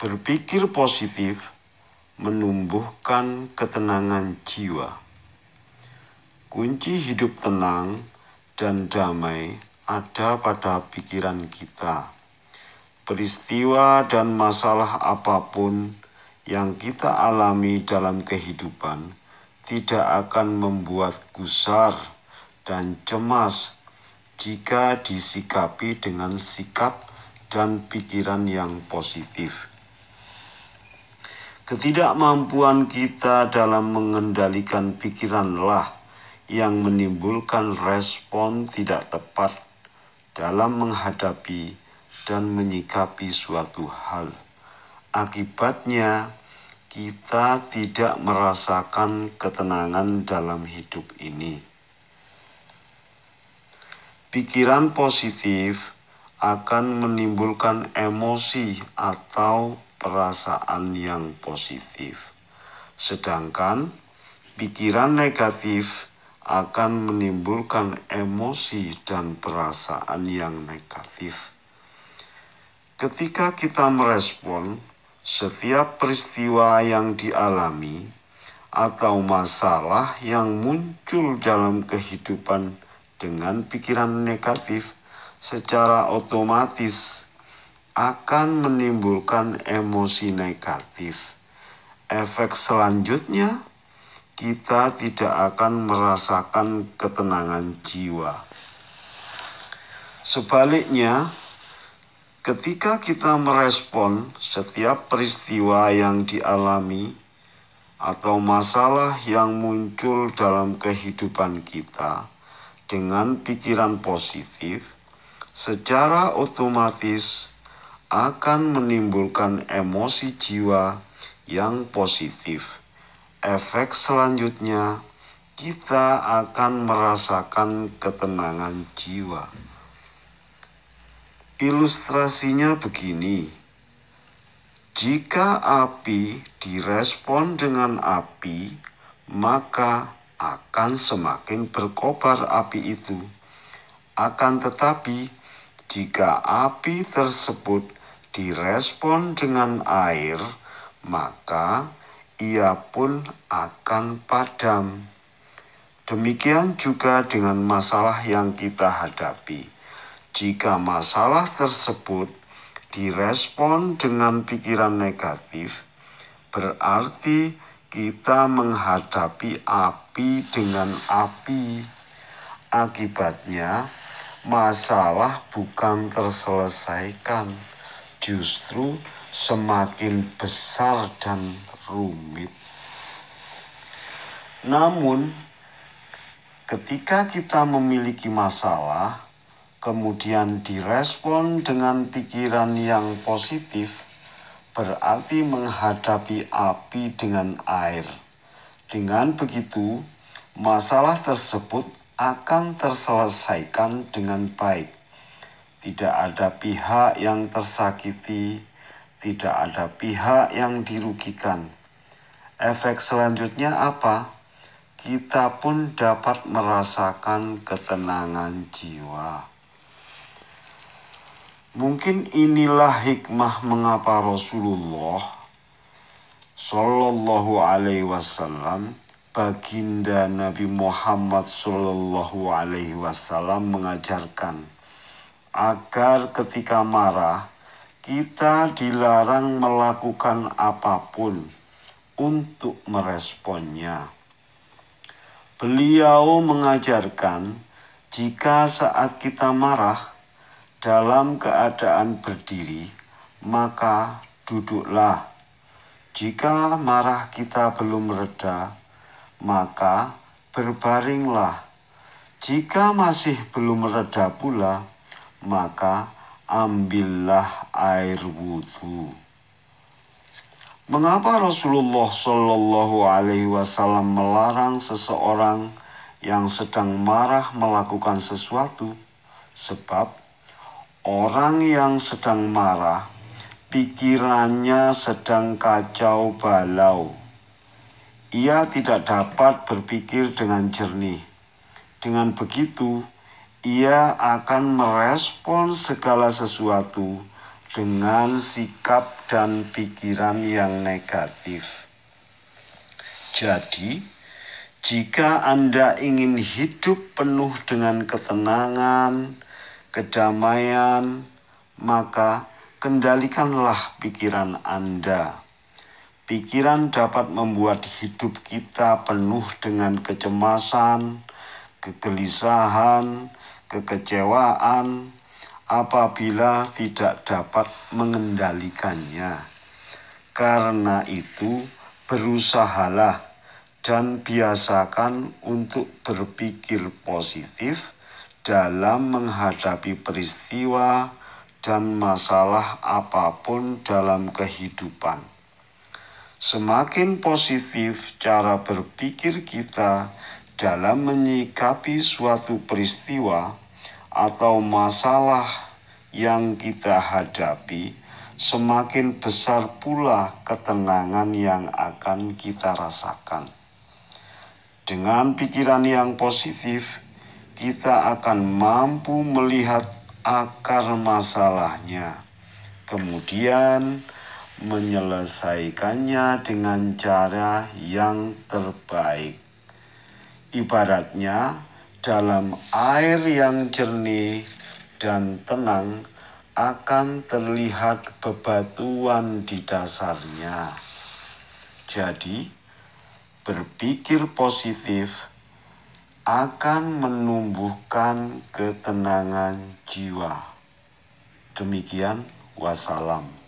Berpikir positif menumbuhkan ketenangan jiwa. Kunci hidup tenang dan damai ada pada pikiran kita. Peristiwa dan masalah apapun yang kita alami dalam kehidupan tidak akan membuat gusar dan cemas jika disikapi dengan sikap dan pikiran yang positif. Ketidakmampuan kita dalam mengendalikan pikiranlah yang menimbulkan respon tidak tepat dalam menghadapi dan menyikapi suatu hal. Akibatnya, kita tidak merasakan ketenangan dalam hidup ini. Pikiran positif akan menimbulkan emosi atau perasaan yang positif. Sedangkan pikiran negatif akan menimbulkan emosi dan perasaan yang negatif. Ketika kita merespon setiap peristiwa yang dialami atau masalah yang muncul dalam kehidupan dengan pikiran negatif, secara otomatis akan menimbulkan emosi negatif. Efek selanjutnya, kita tidak akan merasakan ketenangan jiwa. Sebaliknya, ketika kita merespon setiap peristiwa yang dialami atau masalah yang muncul dalam kehidupan kita dengan pikiran positif, secara otomatis akan menimbulkan emosi jiwa yang positif. Efek selanjutnya, kita akan merasakan ketenangan jiwa. Ilustrasinya begini, jika api direspon dengan api, maka akan semakin berkobar api itu. Akan tetapi, jika api tersebut direspon dengan air, maka ia pun akan padam. Demikian juga dengan masalah yang kita hadapi. Jika masalah tersebut direspon dengan pikiran negatif, berarti kita menghadapi api dengan api. Akibatnya, masalah bukan terselesaikan, justru semakin besar dan rumit. Namun, ketika kita memiliki masalah, kemudian direspon dengan pikiran yang positif, berarti menghadapi api dengan air. Dengan begitu, masalah tersebut akan terselesaikan dengan baik. Tidak ada pihak yang tersakiti, tidak ada pihak yang dirugikan. Efek selanjutnya apa? Kita pun dapat merasakan ketenangan jiwa. Mungkin inilah hikmah mengapa Rasulullah Shallallahu Alaihi Wasallam, baginda Nabi Muhammad Shallallahu Alaihi Wasallam mengajarkan agar ketika marah kita dilarang melakukan apapun untuk meresponnya. Beliau mengajarkan jika saat kita marah dalam keadaan berdiri, maka duduklah. Jika marah kita belum reda, maka berbaringlah. Jika masih belum reda pula, maka ambillah air wudhu. Mengapa Rasulullah Shallallahu Alaihi Wasallam melarang seseorang yang sedang marah melakukan sesuatu? Sebab orang yang sedang marah, pikirannya sedang kacau balau. Ia tidak dapat berpikir dengan jernih. Dengan begitu, ia akan merespon segala sesuatu dengan sikap dan pikiran yang negatif. Jadi, jika Anda ingin hidup penuh dengan ketenangan, kedamaian, maka kendalikanlah pikiran Anda. Pikiran dapat membuat hidup kita penuh dengan kecemasan, kegelisahan, kekecewaan, apabila tidak dapat mengendalikannya. Karena itu, berusahalah dan biasakan untuk berpikir positif dalam menghadapi peristiwa dan masalah apapun dalam kehidupan. Semakin positif cara berpikir kita dalam menyikapi suatu peristiwa atau masalah yang kita hadapi, semakin besar pula ketenangan yang akan kita rasakan. Dengan pikiran yang positif, kita akan mampu melihat akar masalahnya, kemudian menyelesaikannya dengan cara yang terbaik. Ibaratnya, dalam air yang jernih dan tenang akan terlihat bebatuan di dasarnya. Jadi, berpikir positif akan menumbuhkan ketenangan jiwa. Demikian, wassalam.